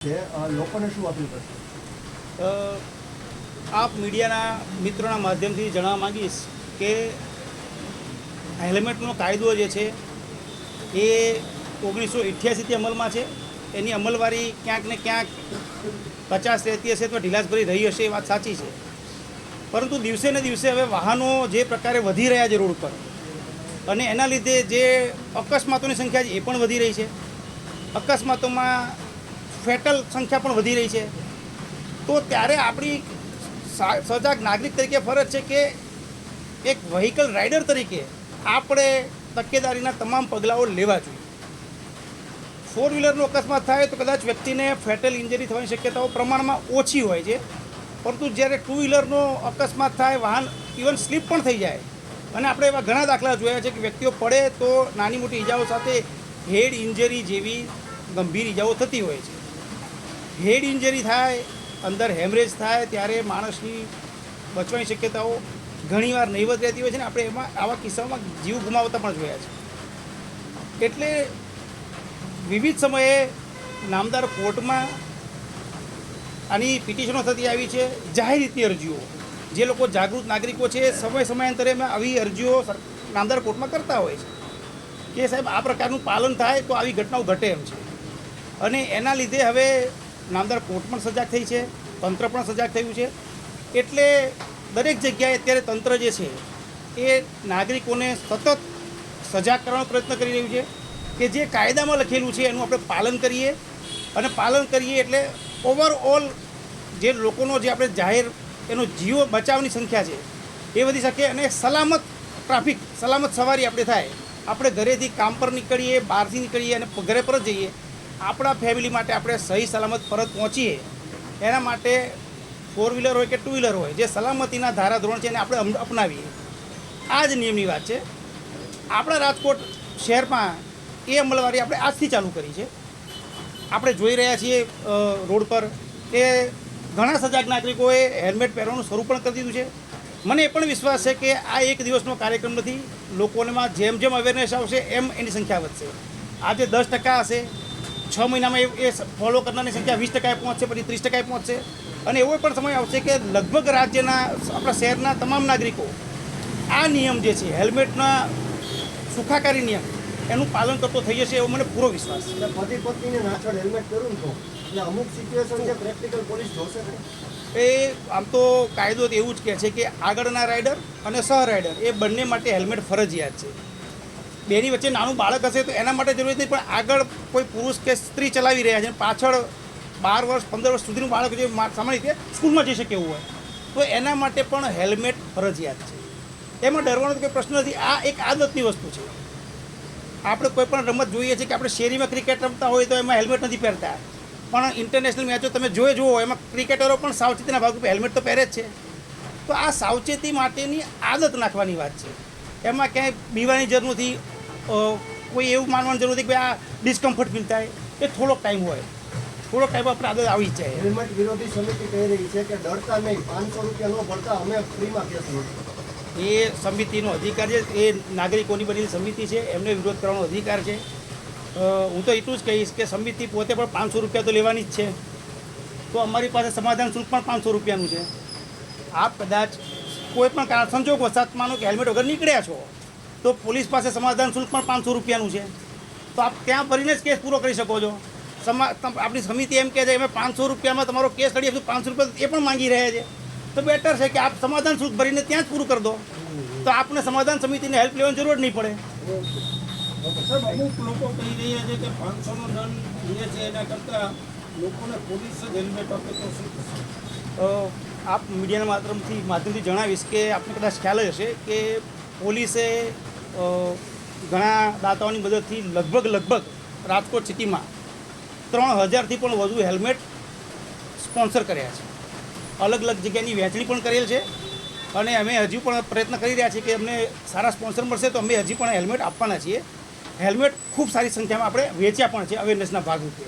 લોકોને શું અપીલ કરશે? આપ મીડિયાના મિત્રોના માધ્યમથી જણાવવા માંગીશ કે હેલ્મેટનો કાયદો જે છે એ 1988થી અમલમાં છે. એની અમલવારી ક્યાંક ને ક્યાંક 50 રહેતી હશે તો ઢીલાસભરી રહી હશે, એ વાત સાચી છે. પરંતુ દિવસે ને દિવસે હવે વાહનો જે પ્રકારે વધી રહ્યા છે રોડ પર, અને એના લીધે જે અકસ્માતોની સંખ્યા છે એ પણ વધી રહી છે. અકસ્માતોમાં ફેટલ સંખ્યા પણ વધી રહી છે. તો ત્યારે આપણી સજાગ નાગરિક તરીકે ફરજ છે કે એક વ્હીકલ રાઇડર તરીકે આપણે તકેદારીના તમામ પગલાઓ લેવા જોઈએ. 4 વ્હીલરનો અકસ્માત થાય તો કદાચ વ્યક્તિને ફેટલ ઇન્જરી થવાની શક્યતાઓ પ્રમાણમાં ઓછી હોય છે. પરંતુ જ્યારે 2 વ્હીલરનો અકસ્માત થાય, વાહન ઇવન સ્લીપ પણ થઈ જાય, અને આપણે એવા ઘણા દાખલા જોયા છે કે વ્યક્તિઓ પડે તો નાની મોટી ઈજાઓ સાથે હેડ ઇન્જરી જેવી ગંભીર ઈજાઓ થતી હોય છે. હેડ ઇન્જરી થાય, અંદર હેમરેજ થાય, ત્યારે માણસની બચવાની શક્યતાઓ ઘણીવાર નહીવત રહેતી હોય છે ને આપણે એમાં આવા કિસ્સાઓમાં જીવ ગુમાવતા પણ જોયા છે. એટલે વિવિધ સમયે નામદાર કોર્ટમાં આની પિટિશનો થતી આવી છે. જાહેર રીતે અરજીઓ જે લોકો જાગૃત નાગરિકો છે સમયાંતરે આવી અરજીઓ નામદાર કોર્ટમાં કરતા હોય છે કે સાહેબ આ પ્રકારનું પાલન થાય તો આવી ઘટનાઓ ઘટે એમ છે. અને એના લીધે હવે નામદાર કોર્ટ પણ સજાગ થઈ છે, તંત્ર પણ સજાગ થયું છે. એટલે દરેક જગ્યાએ અત્યારે તંત્ર જે છે એ નાગરિકોને સતત સજાગ કરવાનો પ્રયત્ન કરી રહ્યું છે કે જે કાયદામાં લખેલું છે એનું આપણે પાલન કરીએ. અને પાલન કરીએ એટલે ઓવરઓલ જે લોકોનો જે આપણે જાહેર એનો જીવો બચાવની સંખ્યા છે એ વધી શકે, અને સલામત ટ્રાફિક, સલામત સવારી આપણે થાય. આપણે ઘરેથી કામ પર નીકળીએ, બહારથી નીકળીએ અને ઘરે પરત જઈએ, આપણા ફેમિલી માટે આપણે સહી સલામત પરત પહોંચીએ. એના માટે 4 વ્હીલર હોય કે 2 વ્હીલર હોય, જે સલામતીના ધારાધોરણ છે એને આપણે અપનાવીએ. આ જ નિયમની વાત છે. આપણા રાજકોટ શહેરમાં એ અમલવારી આપણે આજથી ચાલુ કરી છે. આપણે જોઈ રહ્યા છીએ રોડ પર કે ઘણા સજાગ નાગરિકોએ હેલ્મેટ પહેરવાનું શરૂ પણ કરી દીધું છે. મને એ પણ વિશ્વાસ છે કે આ એક દિવસનો કાર્યક્રમ નથી. લોકોમાં જેમ જેમ અવેરનેસ આવશે એમ એની સંખ્યા વધશે. આજે 10% હશે, 6 મહિનામાં એ ફોલો કરનારની સંખ્યા 20% પહોંચશે, પછી 30% પહોંચશે. અને એવો પણ સમય આવશે કે લગભગ રાજ્યના, આપણા શહેરના તમામ નાગરિકો આ નિયમ જે છે હેલ્મેટના સુખાકારી નિયમ એનું પાલન કરતો થઈ જશે એવો મને પૂરો વિશ્વાસ છે. પતિ પત્નીને નાછડ હેલ્મેટ પહેરું તો એટલે અમુક સિચ્યુએશન છે પ્રેક્ટિકલ પોલીસ જોશે ને. એ આમ તો કાયદો તો એવું જ કહે છે કે આગળના રાઇડર અને સહ રાઇડર એ બંને માટે હેલ્મેટ ફરજિયાત છે. બેની વચ્ચે નાનું બાળક હશે તો એના માટે જરૂરી નથી, પણ આગળ કોઈ પુરુષ કે સ્ત્રી ચલાવી રહ્યા છે, પાછળ 12 વર્ષ 15 વર્ષ સુધીનું બાળક જે સામાન્ય રીતે સ્કૂલમાં જઈ શકે એવું હોય તો એના માટે પણ હેલ્મેટ ફરજિયાત છે. એમાં ડરવાનો કોઈ પ્રશ્ન નથી. આ એક આદતની વસ્તુ છે. આપણે કોઈ પણ રમત જોઈએ છે કે આપણે શેરીમાં ક્રિકેટ રમતા હોય તો એમાં હેલ્મેટ નથી પહેરતા, પણ ઇન્ટરનેશનલ મેચો તમે જુઓ એમાં ક્રિકેટરો પણ સાવચેતીના ભાગરૂપે હેલ્મેટ તો પહેરે જ છે. તો આ સાવચેતી માટેની આદત નાખવાની વાત છે. એમાં ક્યાંય બીવાની જરૂર નથી. કોઈ એવું માનવાની જરૂર નથી કે આ ડિસ્કમ્ફર્ટ ફીલ થાય. એ થોડોક ટાઈમ હોય, થોડોક ટાઈમ આપણે આદત આવી જ જાય. હેલ્મેટ વિરોધી સમિતિ કહી રહી છે કે ડરતા નહીં, 500 રૂપિયા ન ભરતા અમે ફ્રીમાં કેસ લઈશું. એ સમિતિનો અધિકાર છે, એ નાગરિકોની બનેલી સમિતિ છે, એમને વિરોધ કરવાનો અધિકાર છે. હું તો એટલું જ કહીશ કે સમિતિ પોતે પણ 500 રૂપિયા તો લેવાની જ છે, તો અમારી પાસે સમાધાન શુલ્ક પણ 500 રૂપિયાનું છે. આપ કદાચ કોઈ પણ કારણ સંજોગવશાત માનો કે હેલ્મેટ વગર નીકળ્યા છો તો પોલીસ પાસે સમાધાન શુલ્ક પણ 500 રૂપિયાનું છે. તો આપ ત્યાં ભરીને જ કેસ પૂરો કરી શકો છો. આપણી સમિતિ એમ કહે છે અમે 500 રૂપિયામાં તમારો કેસ લડી આપીશું, 500 રૂપિયા એ પણ માંગી રહ્યા છે. તો બેટર છે કે આપ સમાધાન શુલ્ક ભરીને ત્યાં જ પૂરું કરી દો, તો આપને સમાધાન સમિતિને હેલ્પ લેવાની જરૂર જ નહીં પડે. સાહેબ, અમુક લોકો કહી રહ્યા છે કે 500નો દંડ જે છે એના કરતાં લોકોને પોલીસ જ હેલ્મેટ આપે તો શું થશે? આપ મીડિયાના માધ્યમથી જણાવીશ કે આપને કદાચ ખ્યાલ જ હશે કે પોલીસે ઘણા દાતાઓની મદદથી લગભગ રાજકોટ સિટીમાં 3000થી પણ વધુ હેલ્મેટ સ્પોન્સર કર્યા છે. અલગ અલગ જગ્યાની વહેંચણી પણ કરેલ છે, અને અમે હજુ પણ પ્રયત્ન કરી રહ્યા છીએ કે અમને સારા સ્પોન્સર મળશે તો અમે હજી પણ હેલ્મેટ આપવાના છીએ. હેલ્મેટ ખૂબ સારી સંખ્યામાં આપણે વેચ્યા પણ છે અવેરનેસના ભાગરૂપે.